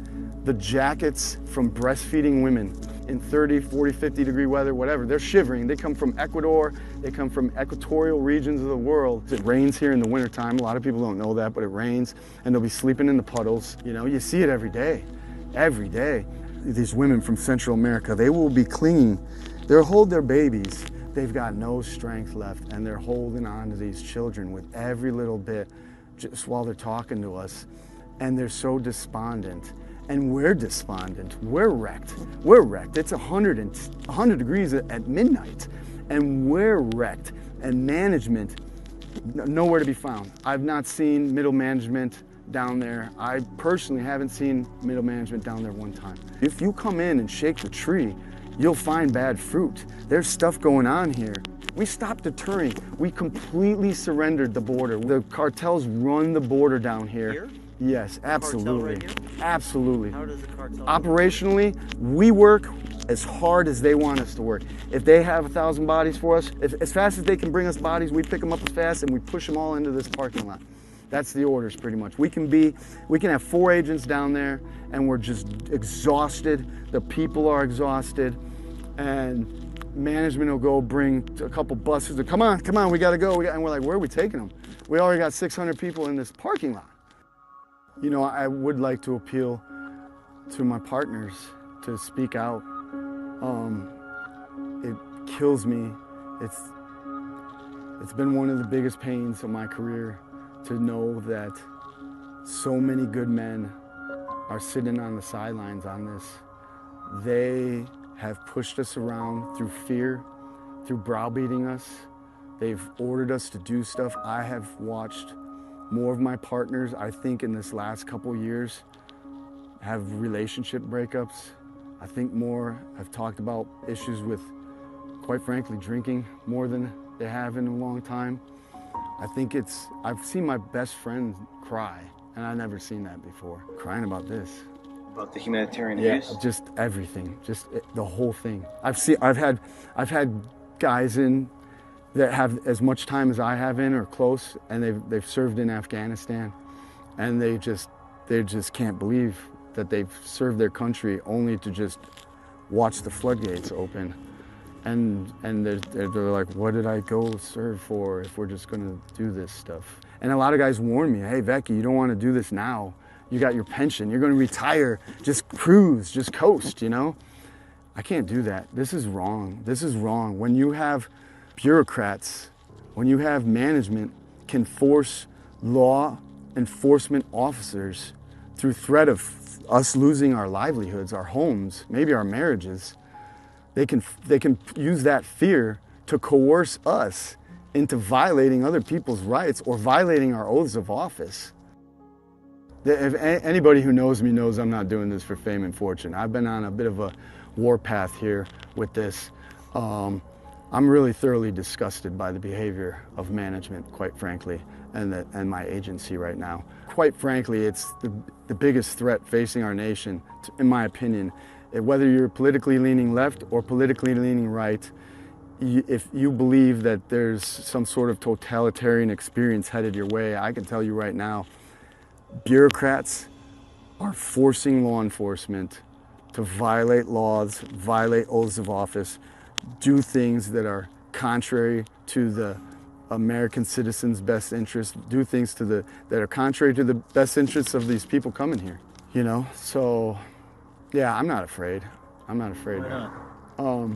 the jackets from breastfeeding women in 30, 40, 50 degree weather, whatever. They're shivering. They come from Ecuador. They come from equatorial regions of the world. It rains here in the wintertime. A lot of people don't know that, but it rains, and they'll be sleeping in the puddles. You know, you see it every day, every day. These women from Central America, they will be clinging. They'll hold their babies. They've got no strength left, and they're holding on to these children with every little bit just while they're talking to us. And they're so despondent. And we're despondent. We're wrecked. We're wrecked. It's 100 degrees at midnight. And we're wrecked. And management, nowhere to be found. I've not seen middle management down there. I personally haven't seen middle management down there one time. If you come in and shake the tree, you'll find bad fruit. There's stuff going on here. We stopped deterring. We completely surrendered the border. The cartels run the border down here. Here? Yes, absolutely. Right here? Absolutely. How does the cartel Operationally, we work as hard as they want us to work. If they have 1,000 bodies for us, as fast as they can bring us bodies, we pick them up as fast and we push them all into this parking lot. That's the orders pretty much. We can have 4 agents down there and we're just exhausted. The people are exhausted, and management will go bring a couple buses. Come on, we gotta go. And we're like, where are we taking them? We already got 600 people in this parking lot. You know, I would like to appeal to my partners to speak out. It kills me. It's been one of the biggest pains of my career to know that so many good men are sitting on the sidelines on this. They have pushed us around through fear, through browbeating us. They've ordered us to do stuff. I have watched more of my partners, I think, in this last couple years have relationship breakups. I think more have talked about issues with, quite frankly, drinking more than they have in a long time. I've seen my best friend cry, and I've never seen that before. Crying about this. About the humanitarian abuse? Yeah, just everything, the whole thing. I've had guys in that have as much time as I have in or close, and they've served in Afghanistan, and they just can't believe that they've served their country only to just watch the floodgates open. And they're like, what did I go serve for if we're just gonna do this stuff? And a lot of guys warn me, hey, Becky, you don't wanna do this now. You got your pension, you're gonna retire, just cruise, just coast, you know? I can't do that. This is wrong. This is wrong. When you have bureaucrats, when you have management can force law enforcement officers through threat of us losing our livelihoods, our homes, maybe our marriages, they can use that fear to coerce us into violating other people's rights or violating our oaths of office. If anybody who knows me knows I'm not doing this for fame and fortune. I've been on a bit of a warpath here with this. I'm really thoroughly disgusted by the behavior of management, quite frankly, and my agency right now. Quite frankly, it's the biggest threat facing our nation, in my opinion. Whether you're politically leaning left or politically leaning right, if you believe that there's some sort of totalitarian experience headed your way, I can tell you right now, bureaucrats are forcing law enforcement to violate laws, violate oaths of office, do things that are contrary to the American citizens' best interest, do things that are contrary to the best interests of these people coming here, you know? So, yeah, I'm not afraid. I'm not afraid. Why not?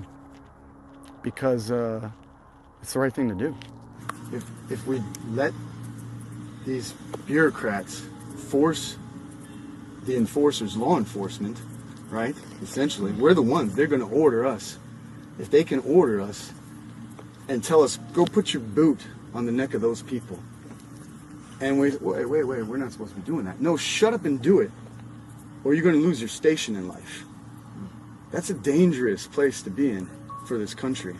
Because it's the right thing to do. If we let these bureaucrats force the enforcers, law enforcement, right? Essentially, we're the ones, they're gonna order us. If they can order us and tell us, go put your boot on the neck of those people. And wait, we're not supposed to be doing that. No, shut up and do it, or you're gonna lose your station in life. That's a dangerous place to be in for this country.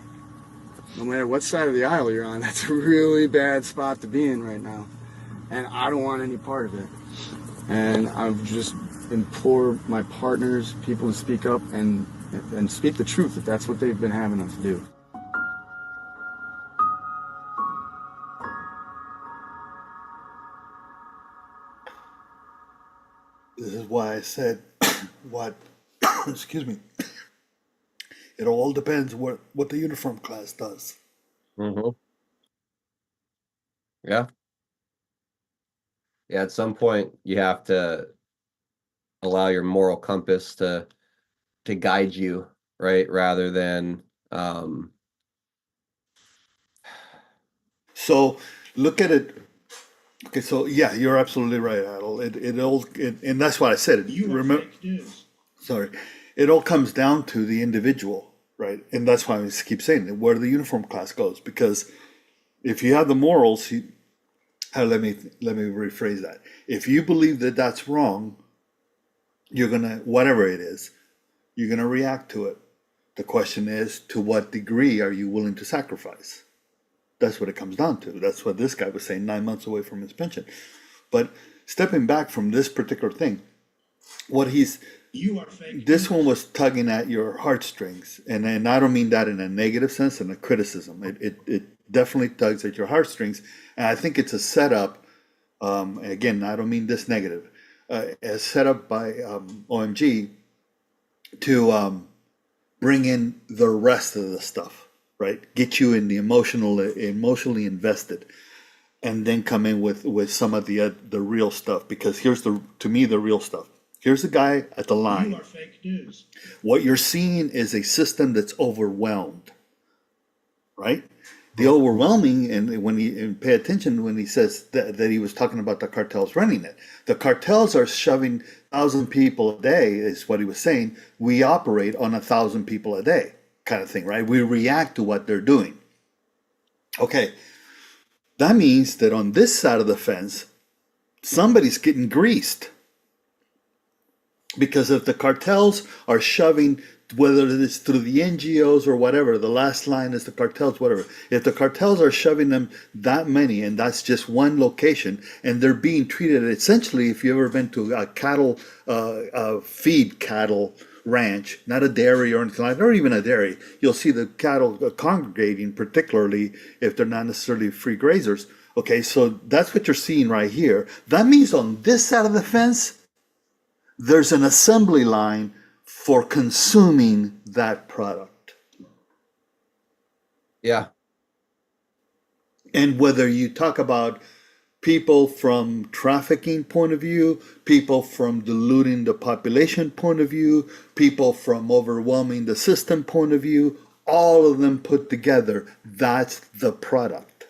No matter what side of the aisle you're on, that's a really bad spot to be in right now. And I don't want any part of it. And I just implore my partners, people to speak up and speak the truth if that's what they've been having us do. This is why I said what, excuse me, it all depends what the uniform class does. Mm-hmm. Yeah. Yeah, at some point you have to allow your moral compass to guide you, right? Rather than So look at it. Okay, so yeah, you're absolutely right, Adel. And that's what I said. Remember, sorry, it all comes down to the individual, right? And that's why I keep saying it, where the uniform class goes. Because if you have the morals, let me rephrase that. If you believe that that's wrong, you're gonna, whatever it is, you're gonna react to it. The question is, to what degree are you willing to sacrifice? That's what it comes down to. That's what this guy was saying, 9 months away from his pension. But stepping back from this particular thing, this one was tugging at your heartstrings. And I don't mean that in a negative sense and a criticism. It definitely tugs at your heartstrings. And I think it's a setup again, I don't mean this negative, as set up by OMG to bring in the rest of the stuff, right? Get you in the emotionally invested, and then come in with some of the real stuff. Because here's to me the real stuff. Here's the guy at the line. You are fake news. What you're seeing is a system that's overwhelmed, right? The overwhelming, and when you pay attention when he says that he was talking about the cartels running it, the cartels are shoving 1,000 people a day, is what he was saying. We operate on 1,000 people a day, kind of thing, right? We react to what they're doing. Okay, that means that on this side of the fence, somebody's getting greased. Because if the cartels are shoving, whether it's through the NGOs or whatever, the last line is the cartels, whatever. If the cartels are shoving them that many, and that's just one location, and they're being treated essentially, if you've ever been to a cattle, feed cattle ranch, not a dairy or anything like that, or even a dairy, you'll see the cattle congregating, particularly if they're not necessarily free grazers. Okay, so that's what you're seeing right here. That means on this side of the fence, there's an assembly line for consuming that product. Yeah. And whether you talk about people from trafficking point of view, people from diluting the population point of view, people from overwhelming the system point of view, all of them put together, that's the product.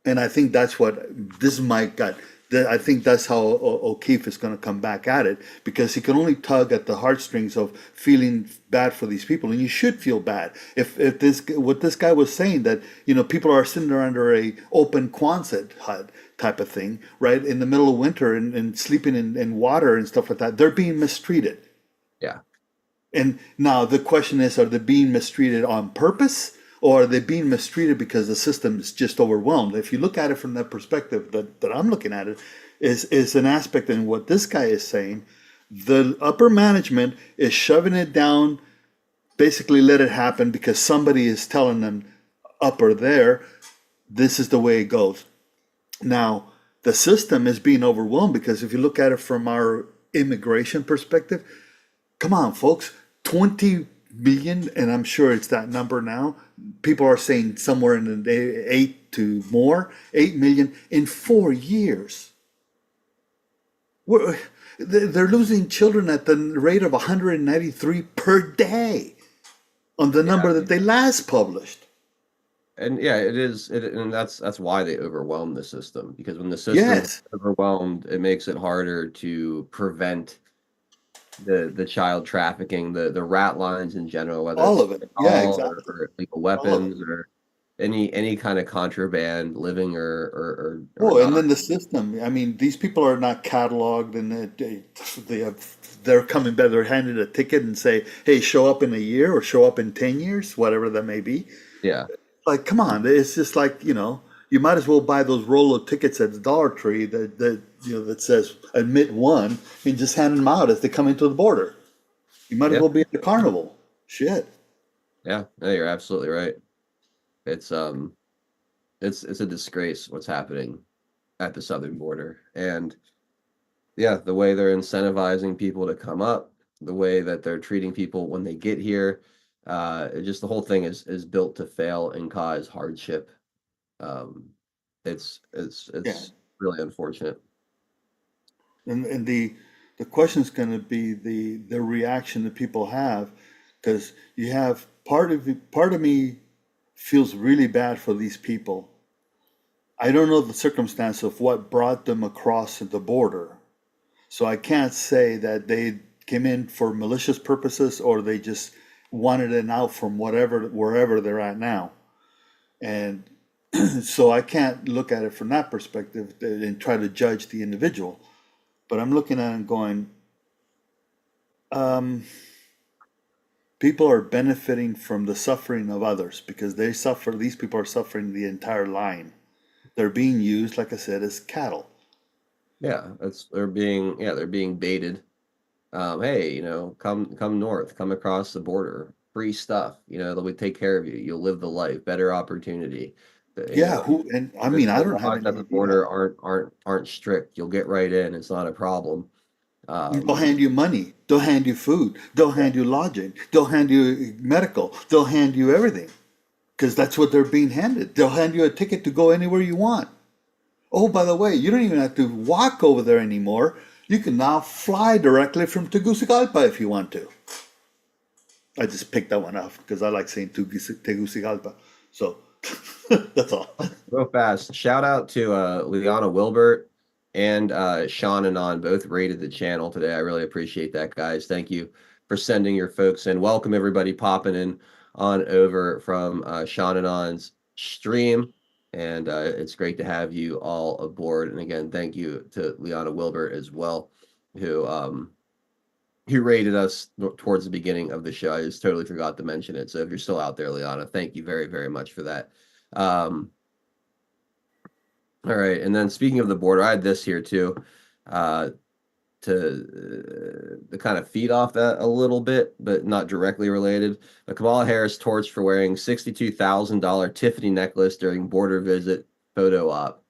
And I think that's what this mic got. I think that's how O'Keefe is going to come back at it, because he can only tug at the heartstrings of feeling bad for these people, and you should feel bad. If this, what this guy was saying, that people are sitting there under a open Quonset hut type of thing, right, in the middle of winter and sleeping in water and stuff like that, they're being mistreated. Yeah. And now the question is, are they being mistreated on purpose? Or are they being mistreated because the system is just overwhelmed? If you look at it from that perspective that I'm looking at it, is an aspect in what this guy is saying. The upper management is shoving it down, basically let it happen because somebody is telling them up or there, this is the way it goes. Now, the system is being overwhelmed because if you look at it from our immigration perspective, come on, folks, 20 million, and I'm sure it's that number now. People are saying somewhere in the 8 million in 4 years. They're losing children at the rate of 193 per day on the number that they last published. And yeah, it is, and that's why they overwhelm the system, because when the system is overwhelmed, it makes it harder to prevent the child trafficking, the rat lines in general, whether all it's of it, yeah, exactly, or illegal weapons or any kind of contraband, living or and then the system. I mean, these people are not cataloged, and they're coming back. They're handed a ticket and say, "Hey, show up in a year or show up in 10 years, whatever that may be." Yeah, like, come on, it's just like you might as well buy those roll of tickets at the Dollar Tree that says admit one, and just hand them out as they come into the border. You might as well be at the carnival. Shit. Yeah, no, you're absolutely right. It's a disgrace what's happening at the southern border, and yeah, the way they're incentivizing people to come up, the way that they're treating people when they get here, just the whole thing is built to fail and cause hardship. It's really unfortunate. And the question is going to be the reaction that people have, because you have part of me feels really bad for these people. I don't know the circumstance of what brought them across the border, so I can't say that they came in for malicious purposes or they just wanted an out from wherever they're at now. And so I can't look at it from that perspective and try to judge the individual. But I'm looking at it and going, people are benefiting from the suffering of others because they suffer. These people are suffering the entire line. They're being used, like I said, as cattle. Yeah, they're being baited. Hey, come north, come across the border, free stuff. They'll take care of you. You'll live the life, better opportunity. Yeah, who, and I mean, I don't have laws any at the idea. border aren't strict. You'll get right in. It's not a problem. They'll hand you money. They'll hand you food. They'll hand you lodging. They'll hand you medical. They'll hand you everything because that's what they're being handed. They'll hand you a ticket to go anywhere you want. Oh, by the way, you don't even have to walk over there anymore. You can now fly directly from Tegucigalpa if you want to. I just picked that one off because I like saying Tegucigalpa. So that's all. Real fast. Shout out to Liana Wilbert and Sean and On, both rated the channel today. I really appreciate that, guys. Thank you for sending your folks in. Welcome everybody popping in on over from Sean and On's stream. And it's great to have you all aboard. And again, thank you to Liana Wilbert as well, who rated us towards the beginning of the show. I just totally forgot to mention it. So if you're still out there, Liana, thank you very, very much for that. All right, and then speaking of the border, I had this here too, to kind of feed off that a little bit, but not directly related. But Kamala Harris torched for wearing $62,000 Tiffany necklace during border visit photo op.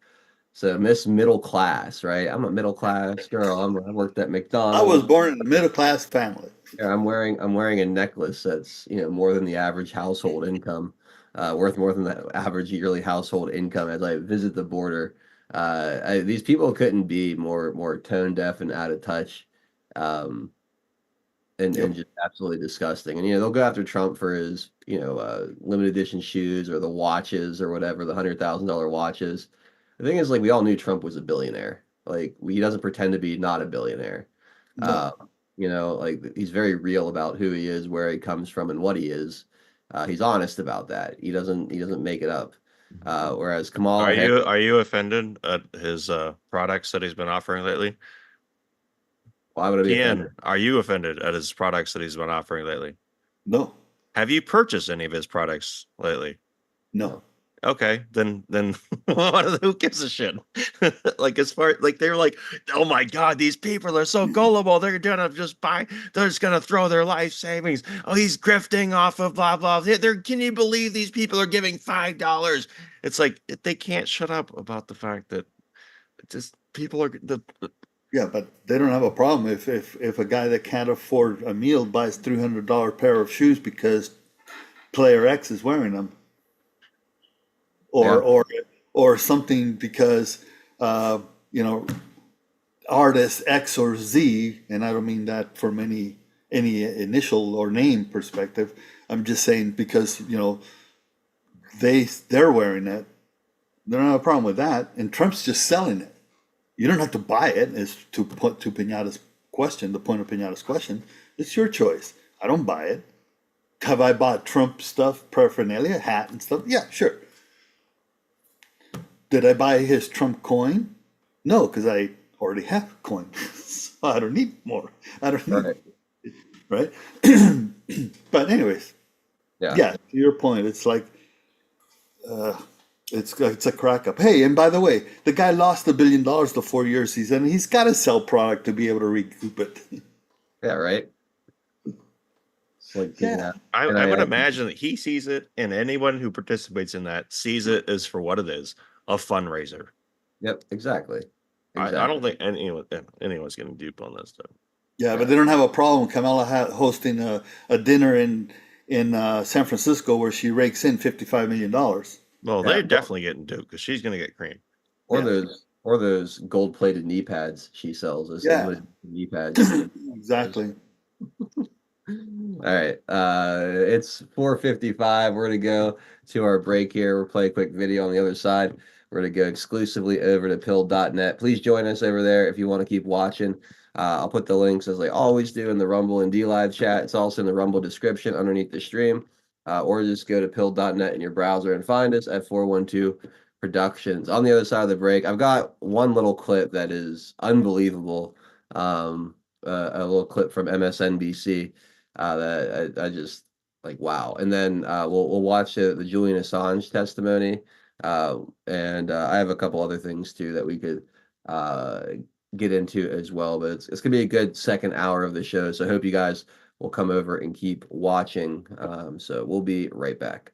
So Miss Middle Class, right? I'm a middle class girl. I worked at McDonald's. I was born in a middle class family. Yeah, I'm wearing a necklace that's more than the average household income, worth more than the average yearly household income as I visit the border. These people couldn't be more tone deaf and out of touch, and just absolutely disgusting. And they'll go after Trump for his limited edition shoes or the watches or whatever, the $100,000 watches. The thing is, like, we all knew Trump was a billionaire. Like, he doesn't pretend to be not a billionaire. No. Like, he's very real about who he is, where he comes from, and what he is. He's honest about that. He doesn't make it up. Whereas Kamala Harris, Are you offended at his products that he's been offering lately? why would I be offended? Are you offended at his products that he's been offering lately? No. Have you purchased any of his products lately? No. Okay, then who gives a shit? Like, as far like they were like, oh my god, these people are so gullible. They're gonna just buy. They're just gonna throw their life savings. Oh, he's grifting off of blah blah. Can you believe these people are giving $5? It's like they can't shut up about the fact that just people are Yeah, but they don't have a problem if a guy that can't afford a meal buys $300 pair of shoes because player X is wearing them. Or something because artist X or Z, and I don't mean that from any initial or name perspective. I'm just saying because they're wearing it. They don't have a problem with that, and Trump's just selling it. You don't have to buy it. Is to put to Pinata's question, the point of Pinata's question. It's your choice. I don't buy it. Have I bought Trump stuff, paraphernalia, hat and stuff? Yeah, sure. Did I buy his Trump coin? No, because I already have a coin. So I don't need more. I don't need it, right? But anyways, yeah. To your point, it's like it's a crack up. Hey, and by the way, the guy lost $1 billion the 4 years he's in. He's got to sell product to be able to recoup it. Yeah, right. Like, I would imagine that he sees it, and anyone who participates in that sees it as for what it is. A fundraiser. Yep, exactly. I don't think anyone's getting duped on this stuff. Yeah, but they don't have a problem. Kamala hosting a dinner in San Francisco where she rakes in $55 million. Well, they're definitely getting duped because she's going to get cream. Or those gold-plated knee pads she sells. Those knee pads. Exactly. All right, it's 4:55. We're gonna go to our break here. We'll play a quick video on the other side. We're gonna go exclusively over to pill.net. Please join us over there if you want to keep watching. I'll put the links, as I always do, in the Rumble and D Live chat. It's also in the Rumble description underneath the stream, or just go to pill.net in your browser and find us at 412 Productions. On the other side of the break, I've got one little clip that is unbelievable. A little clip from MSNBC. That I just like, wow. And then we'll watch the Julian Assange testimony, and I have a couple other things too that we could get into as well. But it's gonna be a good second hour of the show, so I hope you guys will come over and keep watching. So we'll be right back.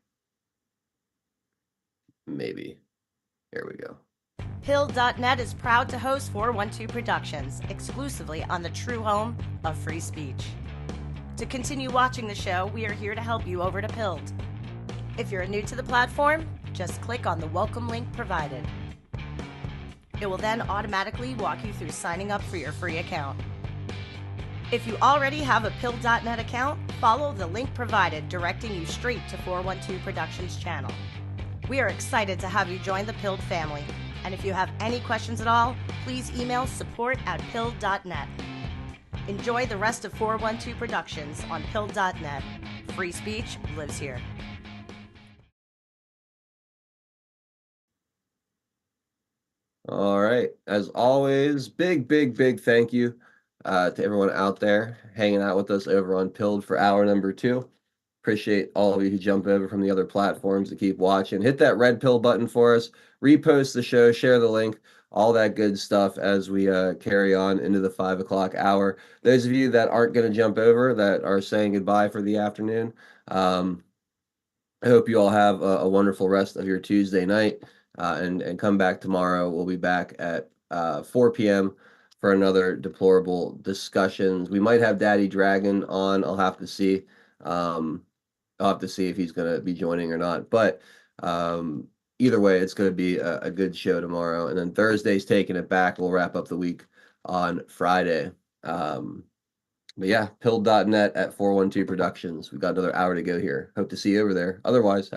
maybe. Here we go. Pill.net is proud to host 412 Productions, exclusively on the true home of free speech. To continue watching the show, we are here to help you over to Pilled. If you're new to the platform, just click on the welcome link provided. It will then automatically walk you through signing up for your free account. If you already have a Pill.net account, follow the link provided directing you straight to 412 Productions channel. We are excited to have you join the Pilled family. And if you have any questions at all, please email support@pill.net. Enjoy the rest of 412 Productions on pill.net. Free speech lives here. All right. As always, big thank you to everyone out there hanging out with us over on Pilled for hour number 2. Appreciate all of you who jump over from the other platforms to keep watching. Hit that red pill button for us. Repost the show, share the link, all that good stuff as we carry on into the 5 o'clock hour. Those of you that aren't going to jump over, that are saying goodbye for the afternoon, I hope you all have a wonderful rest of your Tuesday night and come back tomorrow. We'll be back at 4 p.m. for another Deplorable discussions. We might have Daddy Dragon on. I'll have to see. I'll have to see if he's going to be joining or not. But either way, it's going to be a good show tomorrow. And then Thursday's taking it back. We'll wrap up the week on Friday. But yeah, pill.net at 412 Productions. We've got another hour to go here. Hope to see you over there. Otherwise, have